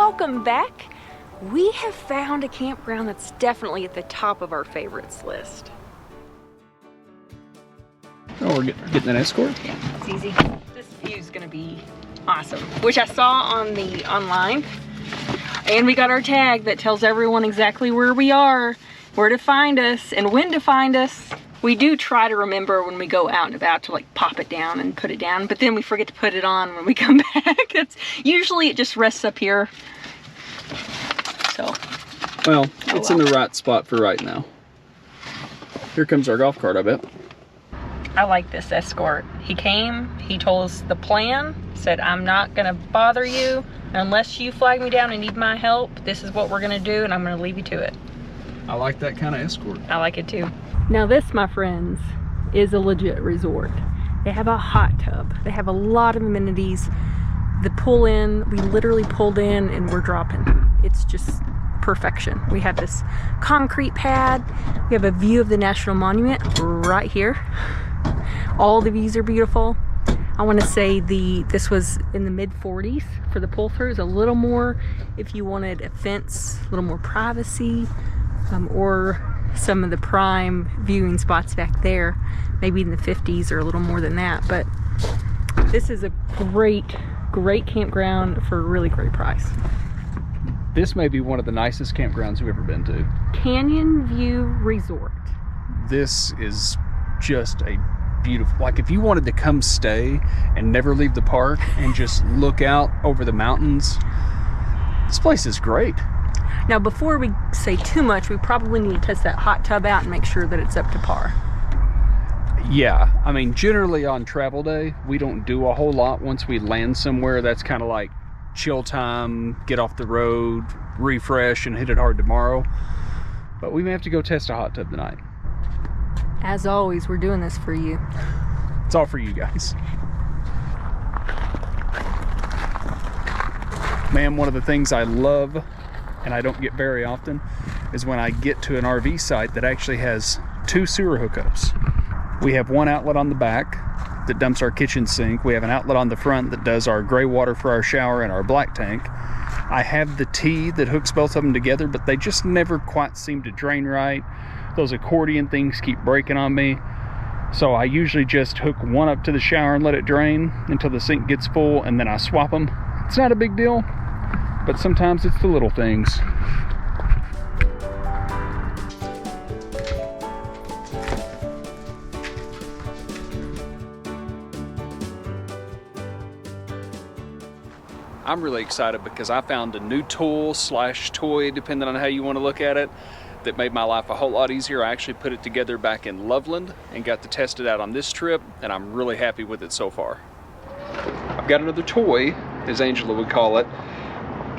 welcome back. We have found a campground that's definitely at the top of our favorites list. Oh, we're getting an escort? Yeah, it's easy. This view's gonna be awesome, which I saw on the online. And we got our tag that tells everyone exactly where we are, where to find us, and when to find us. We do try to remember when we go out and about to like pop it down and put it down, but then we forget to put it on when we come back. It's usually it just rests up here. So. Well, it's in the right spot for right now. Here comes our golf cart, I bet. I like this escort. He came, he told us the plan, said I'm not gonna bother you unless you flag me down and need my help. This is what we're gonna do and I'm gonna leave you to it. I like that kind of escort. I like it too. Now this, my friends, is a legit resort. They have a hot tub. They have a lot of amenities. The pull in, we literally pulled in and we're dropping. It's just perfection. We have this concrete pad. We have a view of the National Monument right here. All the views are beautiful. I want to say this was in the mid 40s for the pull throughs. A little more if you wanted a fence, a little more privacy, or some of the prime viewing spots back there, maybe in the 50s or a little more than that. But this is a great campground for a really great price. This may be one of the nicest campgrounds we've ever been to. Canyonview Resort. This is just a beautiful, like if you wanted to come stay and never leave the park and just look out over the mountains, this place is great. Now before we say too much, we probably need to test that hot tub out and make sure that it's up to par. Yeah, I mean generally on travel day we don't do a whole lot. Once we land somewhere, that's kind of like chill time, get off the road, refresh and hit it hard tomorrow. But we may have to go test a hot tub tonight. As always, we're doing this for you. It's all for you guys. Man, one of the things I love, and I don't get very often, is when I get to an RV site that actually has 2 sewer hookups. We have one outlet on the back that dumps our kitchen sink. We have an outlet on the front that does our gray water for our shower and our black tank. I have the T that hooks both of them together, but they just never quite seem to drain right. Those accordion things keep breaking on me. So I usually just hook one up to the shower and let it drain until the sink gets full, and then I swap them. It's not a big deal, but sometimes it's the little things. I'm really excited because I found a new tool / toy, depending on how you want to look at it, that made my life a whole lot easier. I actually put it together back in Loveland and got to test it out on this trip, and I'm really happy with it so far. I've got another toy, as Angela would call it,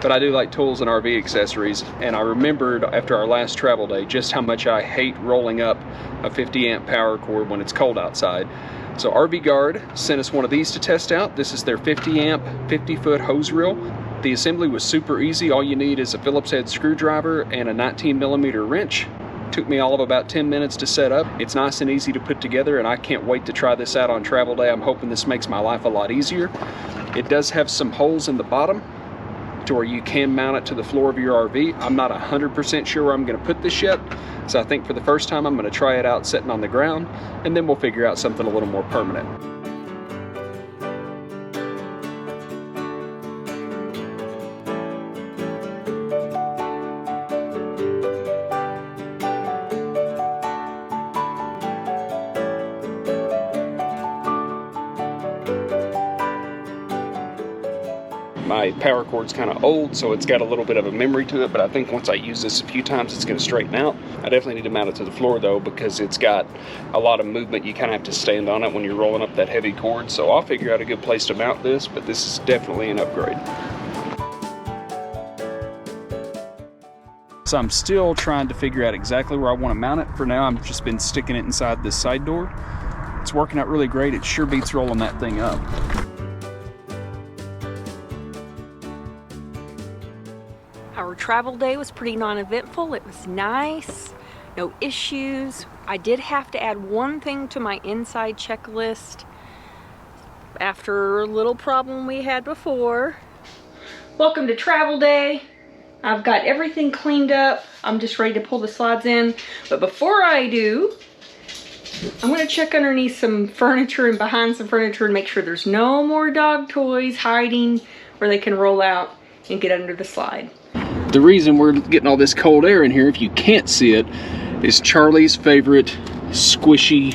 but I do like tools and RV accessories, and I remembered after our last travel day just how much I hate rolling up a 50 amp power cord when it's cold outside. So RV Guard sent us one of these to test out. This is their 50 amp, 50-foot hose reel. The assembly was super easy. All you need is a Phillips head screwdriver and a 19mm wrench. Took me all of about 10 minutes to set up. It's nice and easy to put together, and I can't wait to try this out on travel day. I'm hoping this makes my life a lot easier. It does have some holes in the bottom to where you can mount it to the floor of your RV. I'm not 100% sure where I'm gonna put this yet, so I think for the first time I'm gonna try it out sitting on the ground, and then we'll figure out something a little more permanent. My power cord's kind of old, so it's got a little bit of a memory to it, but I think once I use this a few times, it's going to straighten out. I definitely need to mount it to the floor though, because it's got a lot of movement. You kind of have to stand on it when you're rolling up that heavy cord, so I'll figure out a good place to mount this, but this is definitely an upgrade. So I'm still trying to figure out exactly where I want to mount it. For now, I've just been sticking it inside this side door. It's working out really great. It sure beats rolling that thing up. Our travel day was pretty non-eventful. It was nice, no issues. I did have to add one thing to my inside checklist after a little problem we had before. Welcome to travel day. I've got everything cleaned up. I'm just ready to pull the slides in. But before I do, I'm gonna check underneath some furniture and behind some furniture and make sure there's no more dog toys hiding where they can roll out and get under the slide. The reason we're getting all this cold air in here, if you can't see it, is Charlie's favorite squishy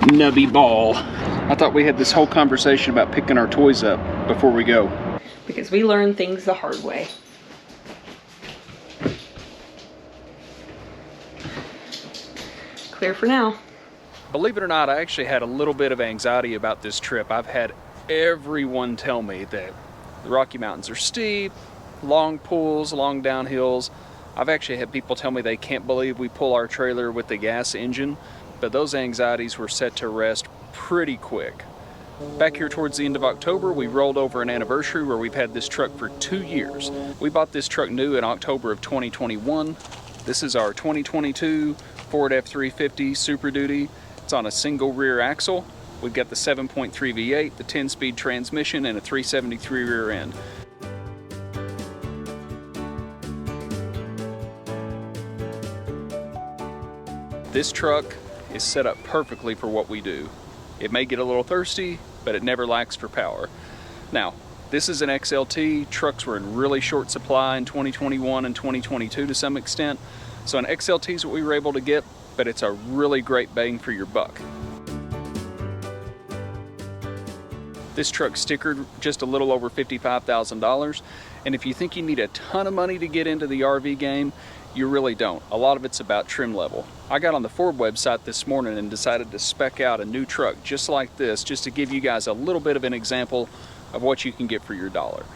nubby ball. I thought we had this whole conversation about picking our toys up before we go. Because we learn things the hard way. Clear for now. Believe it or not, I actually had a little bit of anxiety about this trip. I've had everyone tell me that the Rocky Mountains are steep, long pulls, long downhills. I've actually had people tell me they can't believe we pull our trailer with the gas engine, but those anxieties were set to rest pretty quick. Back here towards the end of October, we rolled over an anniversary where we've had this truck for 2 years. We bought this truck new in October of 2021. This is our 2022 Ford F-350 Super Duty. It's on a single rear axle. We've got the 7.3 V8, the 10-speed transmission, and a 373 rear end. This truck is set up perfectly for what we do. It may get a little thirsty, but it never lacks for power. Now, this is an XLT. Trucks were in really short supply in 2021 and 2022 to some extent. So an XLT is what we were able to get, but it's a really great bang for your buck. This truck's stickered just a little over $55,000. And if you think you need a ton of money to get into the RV game, you really don't. A lot of it's about trim level. I got on the Ford website this morning and decided to spec out a new truck just like this, just to give you guys a little bit of an example of what you can get for your dollar.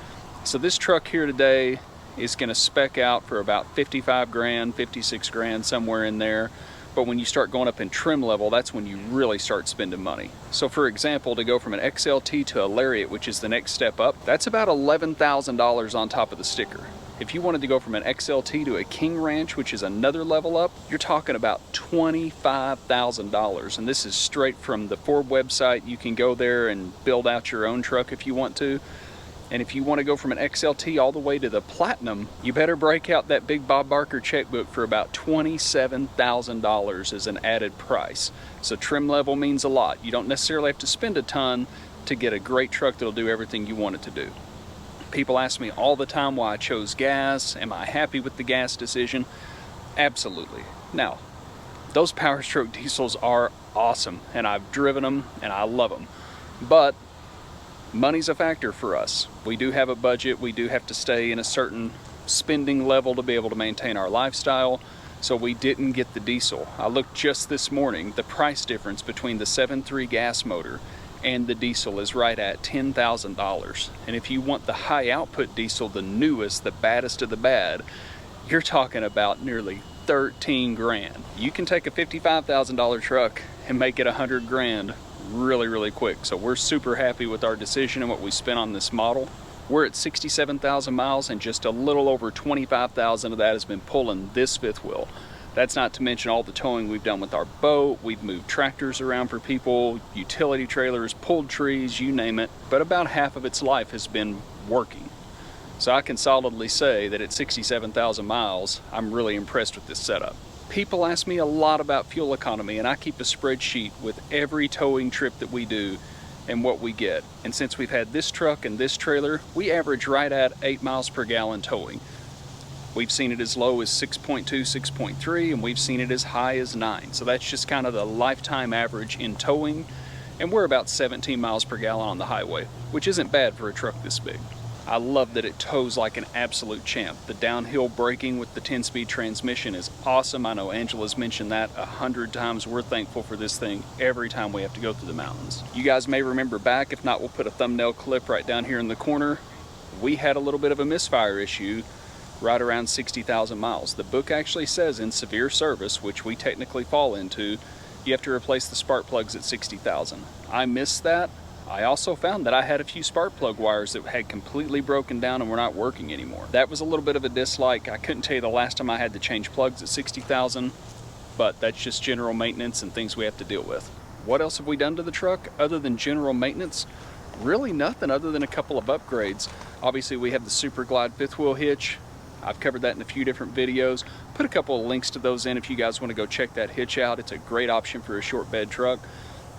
So this truck here today is gonna spec out for about 55 grand, 56 grand, somewhere in there. But when you start going up in trim level, that's when you really start spending money. So for example, to go from an XLT to a Lariat, which is the next step up, that's about $11,000 on top of the sticker. If you wanted to go from an XLT to a King Ranch, which is another level up, you're talking about $25,000. And this is straight from the Ford website. You can go there and build out your own truck if you want to. And if you want to go from an XLT all the way to the Platinum, you better break out that big Bob Barker checkbook for about $27,000 as an added price. So trim level means a lot. You don't necessarily have to spend a ton to get a great truck that'll do everything you want it to do. People ask me all the time why I chose gas. Am I happy with the gas decision? Absolutely. Now, those Power Stroke diesels are awesome, and I've driven them and I love them. But money's a factor for us. We do have a budget. We do have to stay in a certain spending level to be able to maintain our lifestyle. So we didn't get the diesel. I looked just this morning. The price difference between the 7.3 gas motor and the diesel is right at $10,000. And if you want the high output diesel, the newest, the baddest of the bad, you're talking about nearly 13 grand. You can take a $55,000 truck and make it 100 grand really, really quick. So we're super happy with our decision and what we spent on this model. We're at 67,000 miles and just a little over 25,000 of that has been pulling this fifth wheel. That's not to mention all the towing we've done with our boat. We've moved tractors around for people, utility trailers, pulled trees, you name it. But about half of its life has been working. So I can solidly say that at 67,000 miles, I'm really impressed with this setup. People ask me a lot about fuel economy, and I keep a spreadsheet with every towing trip that we do and what we get. And since we've had this truck and this trailer, we average right at 8 miles per gallon towing. We've seen it as low as 6.2, 6.3, and we've seen it as high as 9. So that's just kind of the lifetime average in towing. And we're about 17 miles per gallon on the highway, which isn't bad for a truck this big. I love that it tows like an absolute champ. The downhill braking with the 10-speed transmission is awesome. I know Angela's mentioned that 100 times. We're thankful for this thing every time we have to go through the mountains. You guys may remember back, if not, we'll put a thumbnail clip right down here in the corner. We had a little bit of a misfire issue right around 60,000 miles. The book actually says in severe service, which we technically fall into, you have to replace the spark plugs at 60,000. I missed that. I also found that I had a few spark plug wires that had completely broken down and were not working anymore. That was a little bit of a dislike. I couldn't tell you the last time I had to change plugs at 60,000, but that's just general maintenance and things we have to deal with. What else have we done to the truck other than general maintenance? really nothing other than a couple of upgrades. Obviously we have the Super Glide fifth wheel hitch. I've covered that in a few different videos. Put a couple of links to those in if you guys want to go check that hitch out. It's a great option for a short bed truck.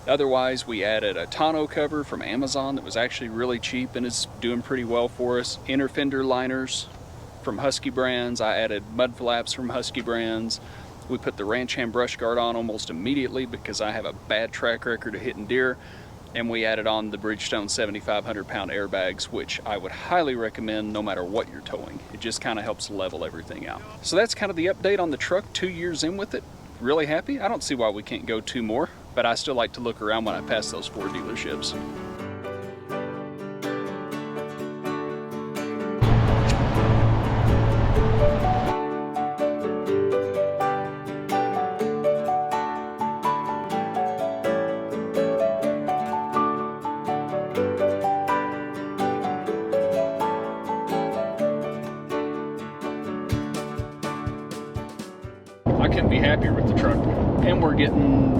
Otherwise, we added a tonneau cover from Amazon that was actually really cheap and is doing pretty well for us. Inner fender liners from Husky Brands. I added mud flaps from Husky Brands. We put the ranch hand brush guard on almost immediately because I have a bad track record of hitting deer. And we added on the Bridgestone 7,500 pound airbags, which I would highly recommend no matter what you're towing. It just kind of helps level everything out. So that's kind of the update on the truck 2 years in with it. Really happy. I don't see why we can't go 2 more, but I still like to look around when I pass those 4 dealerships. I couldn't be happier with the truck, and we're getting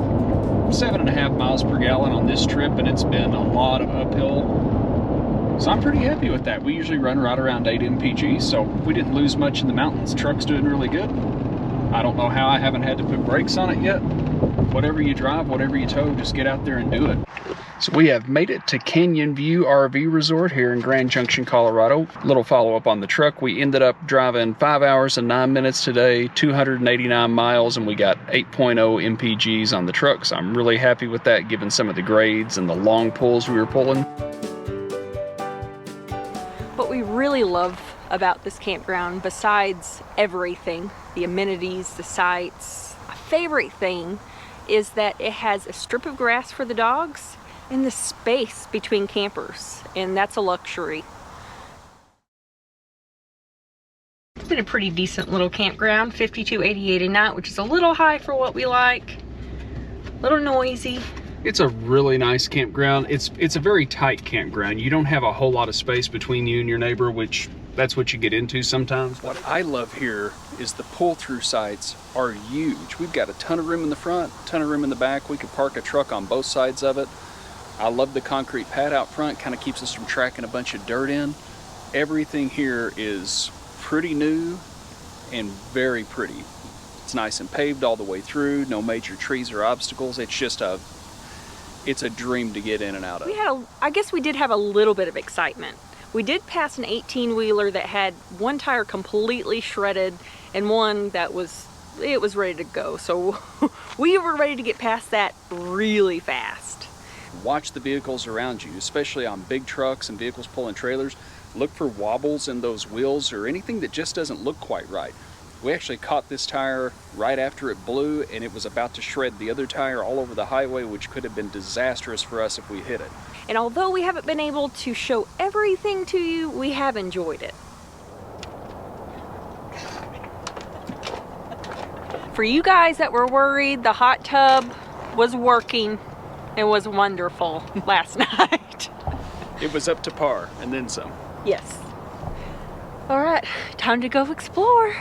7.5 miles per gallon on this trip, and it's been a lot of uphill, so I'm pretty happy with that. We usually run right around 8 mpg, so we didn't lose much in the mountains. The truck's doing really good. I don't know how I haven't had to put brakes on it yet. Whatever you drive, whatever you tow, just get out there and do it. So we have made it to Canyonview RV Resort here in Grand Junction, Colorado. Little follow-up on the truck. We ended up driving 5 hours and 9 minutes today, 289 miles, and we got 8.0 mpgs on the truck. So I'm really happy with that, given some of the grades and the long pulls we were pulling. What we really love about this campground, besides everything, the amenities, the sights, my favorite thing is that it has a strip of grass for the dogs and the space between campers, and that's a luxury. It's been a pretty decent little campground, $52.88 a night, which is a little high for what we like. A little noisy. It's a really nice campground. It's a very tight campground. You don't have a whole lot of space between you and your neighbor, which that's what you get into sometimes. What I love here is the pull-through sites are huge. We've got a ton of room in the front, a ton of room in the back. We could park a truck on both sides of it. I love the concrete pad out front, kind of keeps us from tracking a bunch of dirt in. Everything here is pretty new and very pretty. It's nice and paved all the way through, no major trees or obstacles. It's just it's a dream to get in and out of. I guess we did have a little bit of excitement. We did pass an 18-wheeler that had one tire completely shredded and one that was ready to go. So we were ready to get past that really fast. Watch the vehicles around you, especially on big trucks and vehicles pulling trailers. Look for wobbles in those wheels or anything that just doesn't look quite right. We actually caught this tire right after it blew, and it was about to shred the other tire all over the highway, which could have been disastrous for us if we hit it. And although we haven't been able to show everything to you, we have enjoyed it. For you guys that were worried, the hot tub was working. It was wonderful last night. It was up to par, and then some. Yes. All right, time to go explore.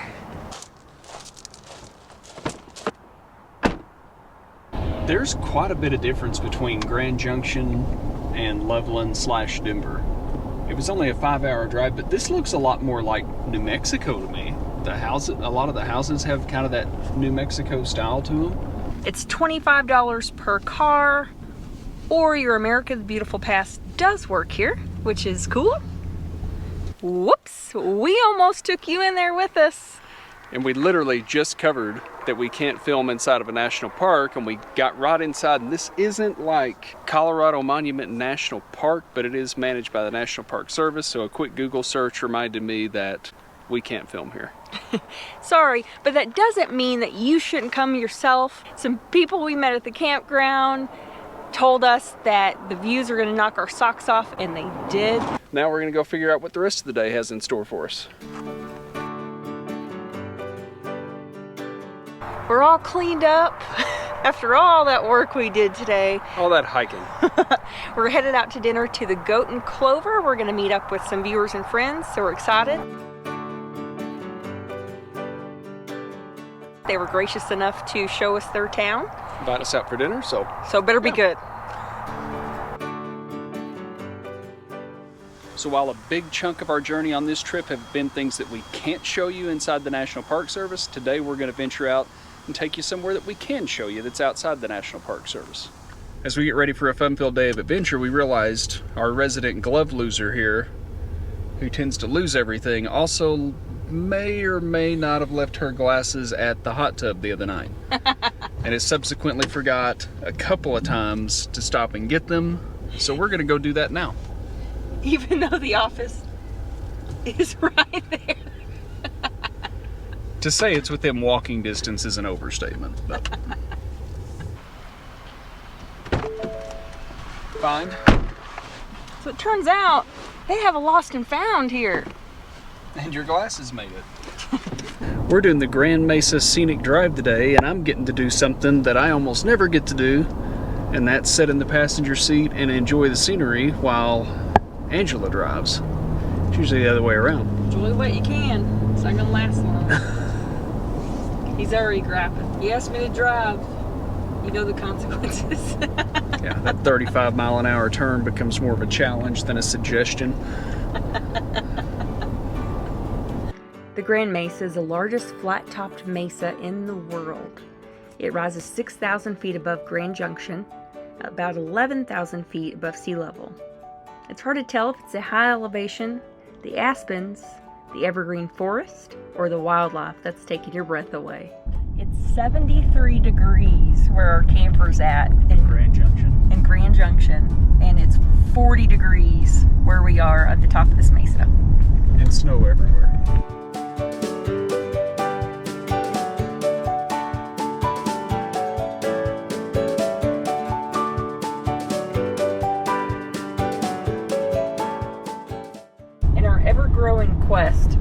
There's quite a bit of difference between Grand Junction and Loveland / Denver. It was only a 5-hour drive, but this looks a lot more like New Mexico to me. A lot of the houses have kind of that New Mexico style to them. It's $25 per car, or your America the Beautiful Pass does work here, which is cool. Whoops, we almost took you in there with us. And we literally just covered that we can't film inside of a national park, and we got right inside. And this isn't like Colorado Monument National Park, but it is managed by the National Park Service. So a quick Google search reminded me that we can't film here. Sorry, but that doesn't mean that you shouldn't come yourself. Some people we met at the campground told us that the views are going to knock our socks off, and they did. Now we're going to go figure out what the rest of the day has in store for us. We're all cleaned up after all that work we did today. All that hiking. We're headed out to dinner to the Goat and Clover. We're going to meet up with some viewers and friends, so we're excited. They were gracious enough to show us their town. Invite us out for dinner, so better be good. So while a big chunk of our journey on this trip have been things that we can't show you inside the National Park Service, today we're going to venture out and take you somewhere that we can show you that's outside the National Park Service. As we get ready for a fun-filled day of adventure, we realized our resident glove loser here, who tends to lose everything, also may or may not have left her glasses at the hot tub the other night. And has subsequently forgot a couple of times to stop and get them. So we're going to go do that now. Even though the office is right there. To say it's within walking distance is an overstatement. But. Find. So it turns out they have a lost and found here. And your glasses made it. We're doing the Grand Mesa Scenic Drive today, and I'm getting to do something that I almost never get to do, and that's sit in the passenger seat and enjoy the scenery while Angela drives. It's usually the other way around. Enjoy what you can. It's not gonna last long. He's already grabbing. You asked me to drive. You know the consequences. Yeah, that 35-mile-an-hour turn becomes more of a challenge than a suggestion. The Grand Mesa is the largest flat-topped mesa in the world. It rises 6,000 feet above Grand Junction, about 11,000 feet above sea level. It's hard to tell if it's a high elevation, the aspens, the evergreen forest, or the wildlife that's taking your breath away. It's 73 degrees where our camper's at in Grand Junction, and it's 40 degrees where we are at the top of this mesa. And snow everywhere. In our ever-growing quest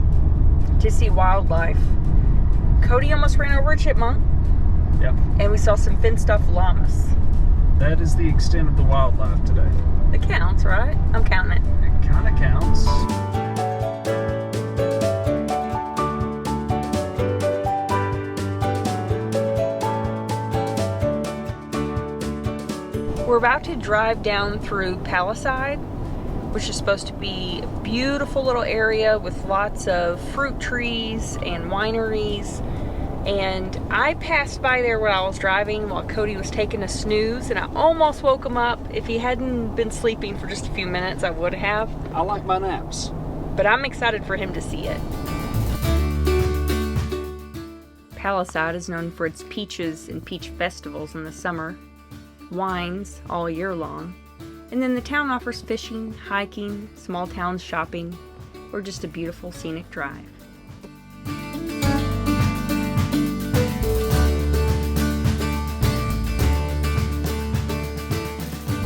to see wildlife, Cody almost ran over a chipmunk. Yeah. And we saw some fenced-off llamas. That is the extent of the wildlife today. It counts, right? I'm counting it. It kind of counts. We're about to drive down through Palisade, which is supposed to be a beautiful little area with lots of fruit trees and wineries. And I passed by there when I was driving while Cody was taking a snooze, and I almost woke him up. If he hadn't been sleeping for just a few minutes, I would have. I like my naps. But I'm excited for him to see it. Palisade is known for its peaches and peach festivals in the summer, wines all year long, and then the town offers fishing, hiking, small town shopping, or just a beautiful scenic drive.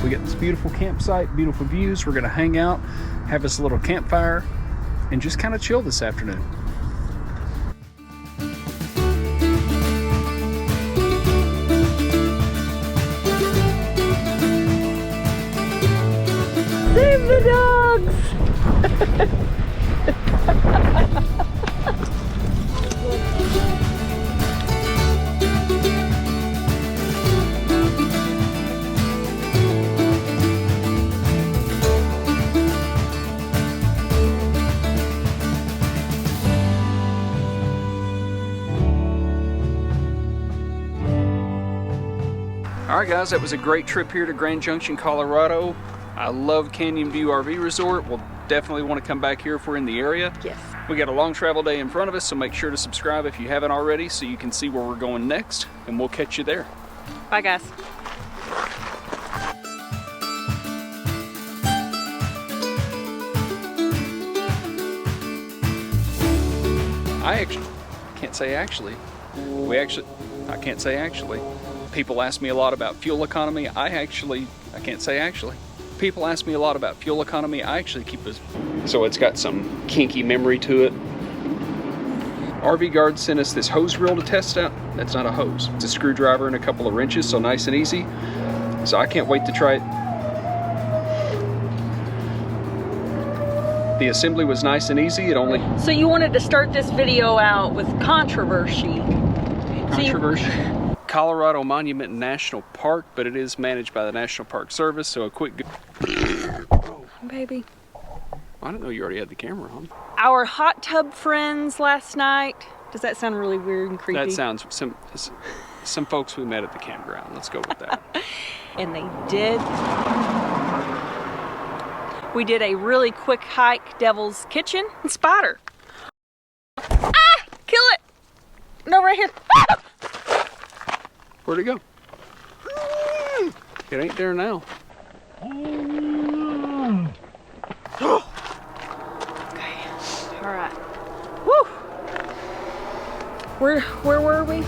We got this beautiful campsite, beautiful views. We're gonna hang out, have us a little campfire, and just kind of chill this afternoon. Save the dogs! All right, guys, that was a great trip here to Grand Junction, Colorado. I love Canyonview RV Resort. We'll definitely want to come back here if we're in the area. Yes. We got a long travel day in front of us, so make sure to subscribe if you haven't already so you can see where we're going next, and we'll catch you there. Bye, guys. I can't say actually. People ask me a lot about fuel economy. I can't say actually. People ask me a lot about fuel economy. I actually keep this. So it's got some kinky memory to it. RV Guard sent us this hose reel to test out. That's not a hose. It's a screwdriver and a couple of wrenches, so nice and easy. So I can't wait to try it. The assembly was nice and easy. So you wanted to start this video out with controversy. Colorado Monument National Park, but it is managed by the National Park Service, so a quick baby. I didn't know you already had the camera on. Our hot tub friends last night. Does that sound really weird and creepy? That sounds, some folks we met at the campground. Let's go with that. And they did. We did a really quick hike, Devil's Kitchen and Spider. Ah! Kill it! No, right here. Ah! Where'd it go? It ain't there now. Okay, all right. Woo! Where were we?